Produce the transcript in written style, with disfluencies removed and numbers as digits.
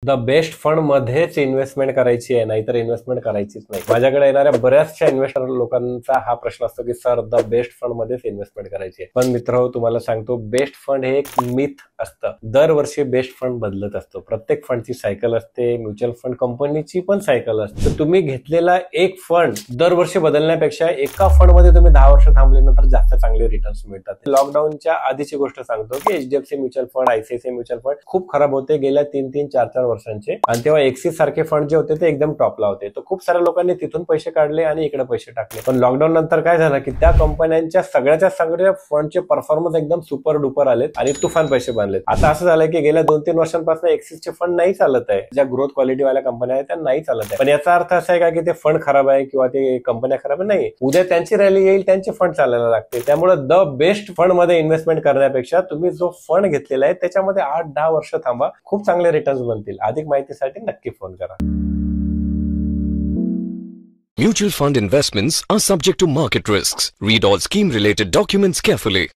The best fund मध्येच investment करायची आहे, नाहीतर इन्व्हेस्टमेंट करायचीच नाही. माझ्याकडे येणाऱ्या बऱ्याचशा इन्व्हेस्टर लोकांचा हा प्रश्न असतो की सर द बेस्ट फंड मध्येच इन्व्हेस्टमेंट करायची आहे. पण मित्र तुम्हाला सांगतो, बेस्ट फंड हे एक मिथ असतं. दरवर्षी बेस्ट फंड बदलत असतो. प्रत्येक फंडची सायकल असते. म्युच्युअल फंड कंपनीची पण सायकल असते. तुम्ही घेतलेला एक फंड दरवर्षी बदलण्यापेक्षा एका फंड मध्ये तुम्ही 10 वर्ष थांबल्यानंतर जास्त चांगले रिटर्न्स मिळतात. लॉकडाऊनच्या आधीची गोष्ट सांगतो की HDFC mutual fund, ICICI mutual fund खूप खराब होते गेल्या 3-3, 4-4 वर्षांचे. आणि तेव्हा एक्सिस सारखे फंड जे होते ते एकदम टॉपला होते. तर खूप साऱ्या लोकांनी तिथून पैसे काढले आणि इकडे पैसे टाकले. पण लॉकडाऊन नंतर काय झालं की त्या कंपन्यांच्या सगळ्या फंडचे परफॉर्मन्स एकदम सुपर डुपर आलेत आणि तुफान पैसे बांधलेत. आता असं झालंय की गेल्या 2-3 वर्षांपासून एक्सिसचे फंड नाही चालत आहे. ज्या ग्रोथ क्वालिटी वाल्या कंपन्या आहेत त्या नाही चालत आहे. पण याचा अर्थ असा आहे का की ते फंड खराब आहे किंवा ते कंपन्या खराब नाही. उद्या त्यांची रॅली येईल, त्यांचे फंड चालायला लागतील. त्यामुळे द बेस्ट फंड मध्ये इन्व्हेस्टमेंट करण्यापेक्षा तुम्ही जो फंड घेतलेला आहे त्याच्यामध्ये 8-10 वर्ष थांबा. खूप चांगले रिटर्न्स बनतील. अधिक माहितीसाठी नक्की फोन करा. Mutual fund investments are subject to market risks. Read all scheme related documents carefully.